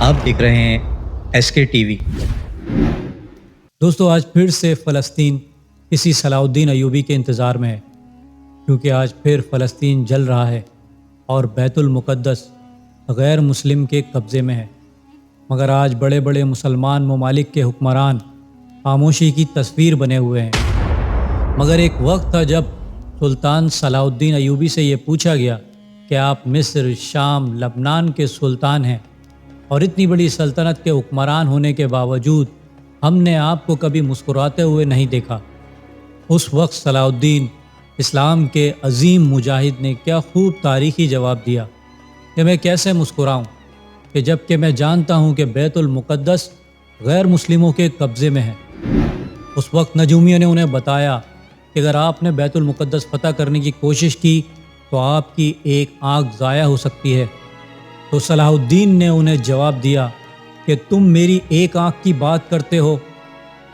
آپ دیکھ رہے ہیں ایس کے ٹی وی۔ دوستو، آج پھر سے فلسطین کسی صلاح الدین ایوبی کے انتظار میں ہے، کیونکہ آج پھر فلسطین جل رہا ہے اور بیت المقدس غیر مسلم کے قبضے میں ہے۔ مگر آج بڑے بڑے مسلمان ممالک کے حکمران خاموشی کی تصویر بنے ہوئے ہیں۔ مگر ایک وقت تھا جب سلطان صلاح الدین ایوبی سے یہ پوچھا گیا کہ آپ مصر، شام، لبنان کے سلطان ہیں اور اتنی بڑی سلطنت کے حکمران ہونے کے باوجود ہم نے آپ کو کبھی مسکراتے ہوئے نہیں دیکھا۔ اس وقت صلاح الدین اسلام کے عظیم مجاہد نے کیا خوب تاریخی جواب دیا کہ میں کیسے مسکراؤں کہ جب کہ میں جانتا ہوں کہ بیت المقدس غیر مسلموں کے قبضے میں ہے۔ اس وقت نجومیوں نے انہیں بتایا کہ اگر آپ نے بیت المقدس فتح کرنے کی کوشش کی تو آپ کی ایک آنکھ ضائع ہو سکتی ہے۔ تو صلاح الدین نے انہیں جواب دیا کہ تم میری ایک آنکھ کی بات کرتے ہو،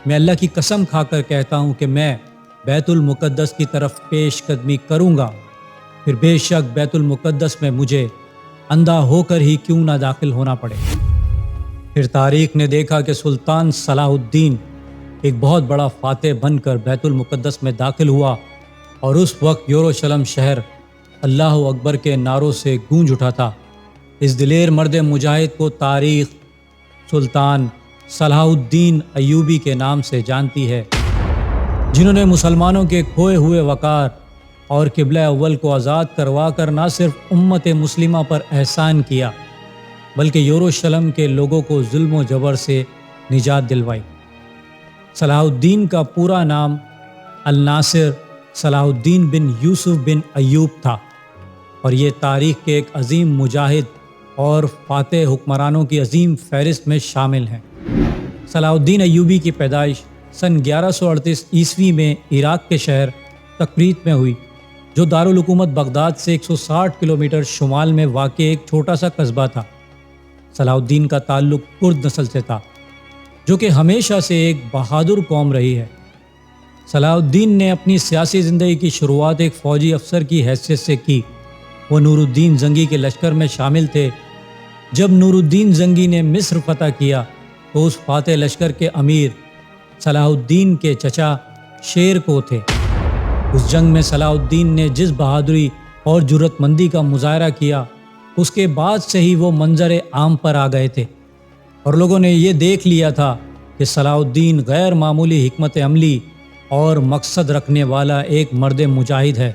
میں اللہ کی قسم کھا کر کہتا ہوں کہ میں بیت المقدس کی طرف پیش قدمی کروں گا، پھر بے شک بیت المقدس میں مجھے اندھا ہو کر ہی کیوں نہ داخل ہونا پڑے۔ پھر تاریخ نے دیکھا کہ سلطان صلاح الدین ایک بہت بڑا فاتح بن کر بیت المقدس میں داخل ہوا، اور اس وقت یروشلم شہر اللہ اکبر کے نعروں سے گونج اٹھا تھا۔ اس دلیر مرد مجاہد کو تاریخ سلطان صلاح الدین ایوبی کے نام سے جانتی ہے، جنہوں نے مسلمانوں کے کھوئے ہوئے وقار اور قبلہ اول کو آزاد کروا کر نہ صرف امت مسلمہ پر احسان کیا بلکہ یروشلم کے لوگوں کو ظلم و جبر سے نجات دلوائی۔ صلاح الدین کا پورا نام الناصر صلاح الدین بن یوسف بن ایوب تھا، اور یہ تاریخ کے ایک عظیم مجاہد اور فاتح حکمرانوں کی عظیم فہرست میں شامل ہیں۔ صلاح الدین ایوبی کی پیدائش سن 1138 عیسوی میں عراق کے شہر تکریت میں ہوئی، جو دارالحکومت بغداد سے 160 کلومیٹر شمال میں واقع ایک چھوٹا سا قصبہ تھا۔ صلاح الدین کا تعلق کرد نسل سے تھا، جو کہ ہمیشہ سے ایک بہادر قوم رہی ہے۔ صلاح الدین نے اپنی سیاسی زندگی کی شروعات ایک فوجی افسر کی حیثیت سے کی۔ وہ نور الدین زنگی کے لشکر میں شامل تھے۔ جب نور الدین زنگی نے مصر فتح کیا تو اس فاتح لشکر کے امیر صلاح الدین کے چچا شیر کو تھے۔ اس جنگ میں صلاح الدین نے جس بہادری اور جرأت مندی کا مظاہرہ کیا، اس کے بعد سے ہی وہ منظر عام پر آ گئے تھے، اور لوگوں نے یہ دیکھ لیا تھا کہ صلاح الدین غیر معمولی حکمت عملی اور مقصد رکھنے والا ایک مرد مجاہد ہے۔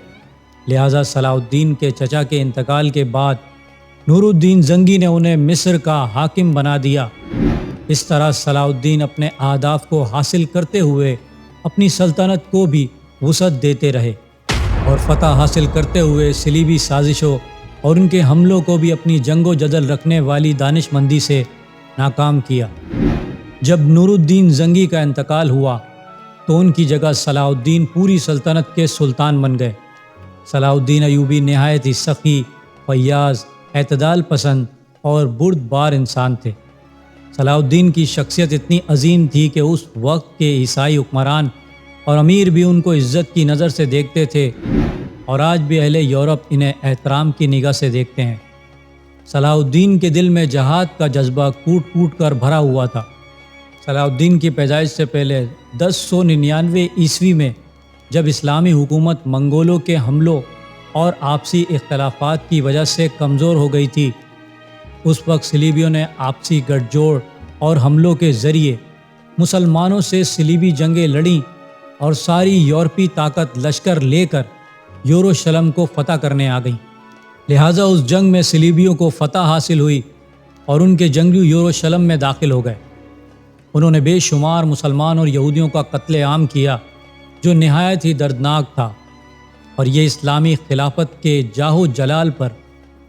لہٰذا صلاح الدین کے چچا کے انتقال کے بعد نور الدین زنگی نے انہیں مصر کا حاکم بنا دیا۔ اس طرح صلاح الدین اپنے اہداف کو حاصل کرتے ہوئے اپنی سلطنت کو بھی وسعت دیتے رہے، اور فتح حاصل کرتے ہوئے صلیبی سازشوں اور ان کے حملوں کو بھی اپنی جنگ و جدل رکھنے والی دانش مندی سے ناکام کیا۔ جب نور الدین زنگی کا انتقال ہوا تو ان کی جگہ صلاح الدین پوری سلطنت کے سلطان بن گئے۔ صلاح الدین ایوبی نہایت ہی سخی، فیاض، اعتدال پسند اور بردبار انسان تھے۔ صلاح الدین کی شخصیت اتنی عظیم تھی کہ اس وقت کے عیسائی حکمران اور امیر بھی ان کو عزت کی نظر سے دیکھتے تھے، اور آج بھی اہل یورپ انہیں احترام کی نگاہ سے دیکھتے ہیں۔ صلاح الدین کے دل میں جہاد کا جذبہ کوٹ کوٹ کر بھرا ہوا تھا۔ صلاح الدین کی پیدائش سے پہلے 1099 عیسوی میں جب اسلامی حکومت منگولوں کے حملوں اور آپسی اختلافات کی وجہ سے کمزور ہو گئی تھی، اس وقت صلیبیوں نے آپسی گٹھ جوڑ اور حملوں کے ذریعے مسلمانوں سے صلیبی جنگیں لڑیں، اور ساری یورپی طاقت لشکر لے کر یروشلم کو فتح کرنے آ گئیں۔ لہٰذا اس جنگ میں صلیبیوں کو فتح حاصل ہوئی اور ان کے جنگجو یروشلم میں داخل ہو گئے۔ انہوں نے بے شمار مسلمان اور یہودیوں کا قتل عام کیا، جو نہایت ہی دردناک تھا، اور یہ اسلامی خلافت کے جاہ و جلال پر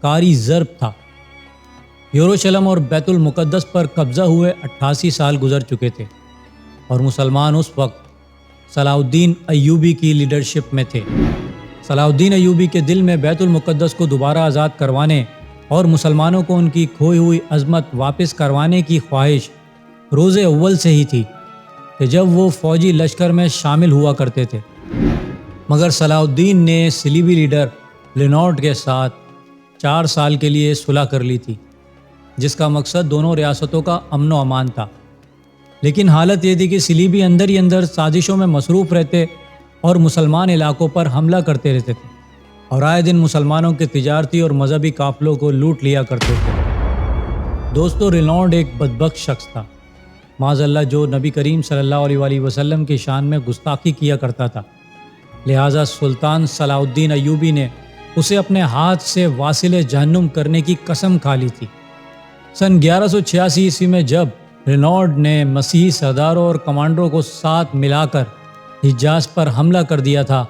کاری ضرب تھا۔ یروشلم اور بیت المقدس پر قبضہ ہوئے 88 سال گزر چکے تھے، اور مسلمان اس وقت صلاح الدین ایوبی کی لیڈرشپ میں تھے۔ صلاح الدین ایوبی کے دل میں بیت المقدس کو دوبارہ آزاد کروانے اور مسلمانوں کو ان کی کھوئی ہوئی عظمت واپس کروانے کی خواہش روز اول سے ہی تھی کہ جب وہ فوجی لشکر میں شامل ہوا کرتے تھے۔ مگر صلاح الدین نے صلیبی لیڈر لینارڈ کے ساتھ 4 سال کے لیے صلح کر لی تھی، جس کا مقصد دونوں ریاستوں کا امن و امان تھا۔ لیکن حالت یہ تھی کہ صلیبی اندر ہی اندر سازشوں میں مصروف رہتے اور مسلمان علاقوں پر حملہ کرتے رہتے تھے اور آئے دن مسلمانوں کے تجارتی اور مذہبی قافلوں کو لوٹ لیا کرتے تھے۔ دوستو، رینالڈ ایک بدبخت شخص تھا، معاذ اللہ، جو نبی کریم صلی اللہ علیہ وآلہ وسلم کی شان میں گستاخی کیا کرتا تھا۔ لہٰذا سلطان صلاح الدین ایوبی نے اسے اپنے ہاتھ سے واصل جہنم کرنے کی قسم کھا لی تھی۔ سن 1186 عیسوی میں جب رینالڈ نے مسیحی سرداروں اور کمانڈروں کو ساتھ ملا کر حجاز پر حملہ کر دیا تھا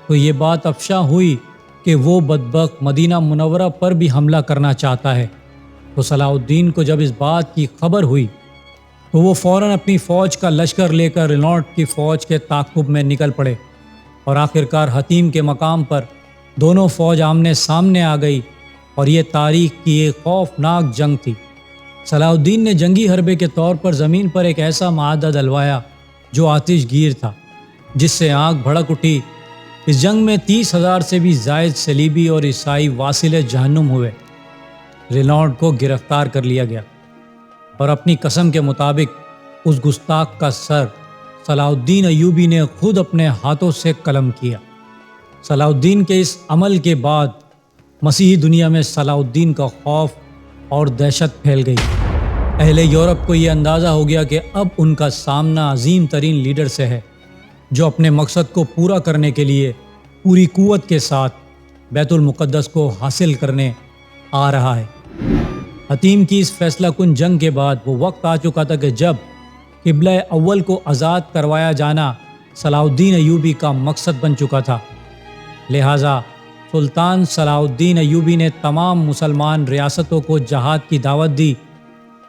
تو یہ بات افشا ہوئی کہ وہ بدبخت مدینہ منورہ پر بھی حملہ کرنا چاہتا ہے۔ تو صلاح الدین کو جب اس بات کی خبر ہوئی تو وہ فوراً اپنی فوج کا لشکر لے کر رینالڈ کی فوج کے تعاقب میں نکل پڑے اور آخرکار حطیم کے مقام پر دونوں فوج آمنے سامنے آ گئی اور یہ تاریخ کی ایک خوفناک جنگ تھی۔ صلاح الدین نے جنگی حربے کے طور پر زمین پر ایک ایسا معاہدہ ڈلوایا جو آتش گیر تھا، جس سے آگ بھڑک اٹھی۔ اس جنگ میں 30,000 سے بھی زائد صلیبی اور عیسائی واصل جہنم ہوئے۔ رینالڈ کو گرفتار کر لیا گیا اور اپنی قسم کے مطابق اس گستاخ کا سر صلاح الدین ایوبی نے خود اپنے ہاتھوں سے قلم کیا۔ صلاح الدین کے اس عمل کے بعد مسیحی دنیا میں صلاح الدین کا خوف اور دہشت پھیل گئی۔ اہل یورپ کو یہ اندازہ ہو گیا کہ اب ان کا سامنا عظیم ترین لیڈر سے ہے، جو اپنے مقصد کو پورا کرنے کے لیے پوری قوت کے ساتھ بیت المقدس کو حاصل کرنے آ رہا ہے۔ حطیم کی اس فیصلہ کن جنگ کے بعد وہ وقت آ چکا تھا کہ جب قبلہ اول کو آزاد کروایا جانا صلاح الدین ایوبی کا مقصد بن چکا تھا۔ لہٰذا سلطان صلاح الدین ایوبی نے تمام مسلمان ریاستوں کو جہاد کی دعوت دی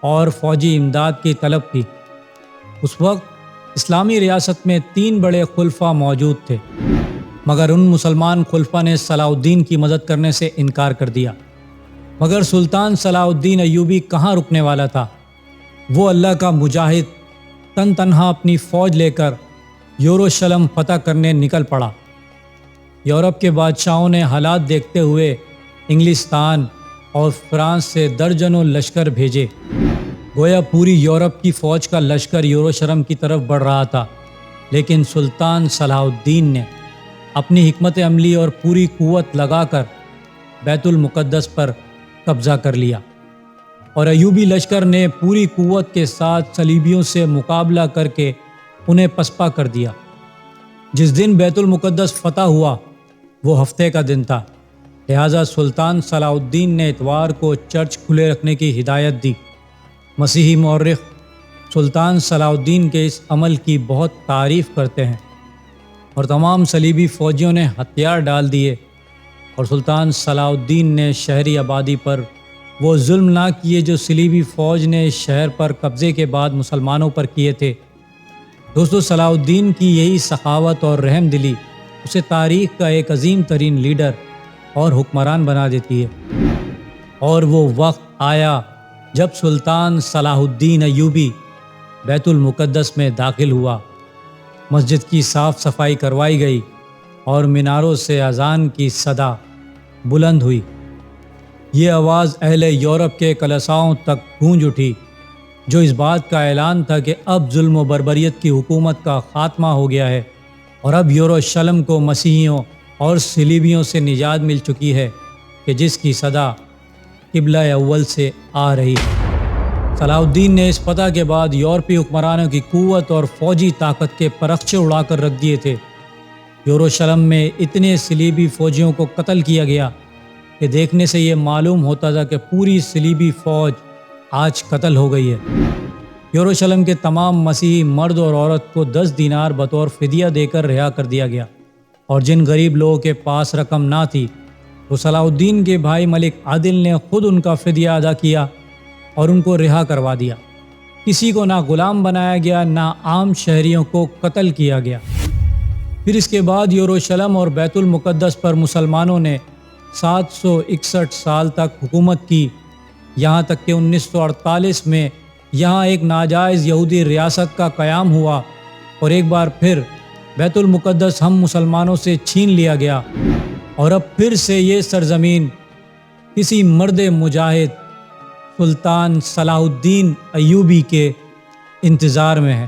اور فوجی امداد کی طلب کی۔ اس وقت اسلامی ریاست میں 3 بڑے خلفاء موجود تھے، مگر ان مسلمان خلفاء نے صلاح الدین کی مدد کرنے سے انکار کر دیا۔ مگر سلطان صلاح الدین ایوبی کہاں رکنے والا تھا؟ وہ اللہ کا مجاہد تن تنہا اپنی فوج لے کر یروشلم فتح کرنے نکل پڑا۔ یورپ کے بادشاہوں نے حالات دیکھتے ہوئے انگلستان اور فرانس سے درجنوں لشکر بھیجے۔ گویا پوری یورپ کی فوج کا لشکر یروشلم کی طرف بڑھ رہا تھا، لیکن سلطان صلاح الدین نے اپنی حکمت عملی اور پوری قوت لگا کر بیت المقدس پر قبضہ کر لیا اور ایوبی لشکر نے پوری قوت کے ساتھ صلیبیوں سے مقابلہ کر کے انہیں پسپا کر دیا۔ جس دن بیت المقدس فتح ہوا وہ ہفتے کا دن تھا، لہٰذا سلطان صلاح الدین نے اتوار کو چرچ کھلے رکھنے کی ہدایت دی۔ مسیحی مورخ سلطان صلاح الدین کے اس عمل کی بہت تعریف کرتے ہیں اور تمام صلیبی فوجیوں نے ہتھیار ڈال دیے اور سلطان صلاح الدین نے شہری آبادی پر وہ ظلم نہ کیے جو صلیبی فوج نے اس شہر پر قبضے کے بعد مسلمانوں پر کیے تھے۔ دوستو، صلاح الدین کی یہی سخاوت اور رحم دلی اسے تاریخ کا ایک عظیم ترین لیڈر اور حکمران بنا دیتی ہے۔ اور وہ وقت آیا جب سلطان صلاح الدین ایوبی بیت المقدس میں داخل ہوا، مسجد کی صاف صفائی کروائی گئی اور میناروں سے اذان کی صدا بلند ہوئی۔ یہ آواز اہل یورپ کے کلیساؤں تک گونج اٹھی، جو اس بات کا اعلان تھا کہ اب ظلم و بربریت کی حکومت کا خاتمہ ہو گیا ہے اور اب یروشلم کو مسیحیوں اور صلیبیوں سے نجات مل چکی ہے کہ جس کی صدا قبلہ اول سے آ رہی ہے۔ صلاح الدین نے اس فتح کے بعد یورپی حکمرانوں کی قوت اور فوجی طاقت کے پرخچے اڑا کر رکھ دیے تھے۔ یروشلم میں اتنے صلیبی فوجیوں کو قتل کیا گیا کہ دیکھنے سے یہ معلوم ہوتا تھا کہ پوری صلیبی فوج آج قتل ہو گئی ہے۔ یروشلم کے تمام مسیحی مرد اور عورت کو 10 دینار بطور فدیہ دے کر رہا کر دیا گیا، اور جن غریب لوگوں کے پاس رقم نہ تھی وہ صلاح الدین کے بھائی ملک عادل نے خود ان کا فدیہ ادا کیا اور ان کو رہا کروا دیا۔ کسی کو نہ غلام بنایا گیا، نہ عام شہریوں کو قتل کیا گیا۔ پھر اس کے بعد یروشلم اور بیت المقدس پر مسلمانوں نے 761 سال تک حکومت کی، یہاں تک کہ 1948 میں یہاں ایک ناجائز یہودی ریاست کا قیام ہوا اور ایک بار پھر بیت المقدس ہم مسلمانوں سے چھین لیا گیا، اور اب پھر سے یہ سرزمین کسی مرد مجاہد سلطان صلاح الدین ایوبی کے انتظار میں ہے۔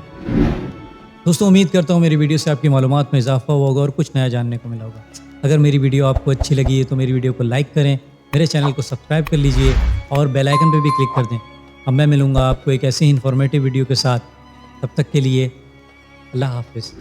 دوستوں امید کرتا ہوں میری ویڈیو سے آپ کی معلومات میں اضافہ ہوا ہوگا اور کچھ نیا جاننے کو ملا ہوگا۔ اگر میری ویڈیو آپ کو اچھی لگی ہے تو میری ویڈیو کو لائک کریں، میرے چینل کو سبسکرائب کر لیجئے اور بیل آئیکن پہ بھی کلک کر دیں۔ اب میں ملوں گا آپ کو ایک ایسی انفارمیٹیو ویڈیو کے ساتھ، تب تک کے لیے اللہ حافظ۔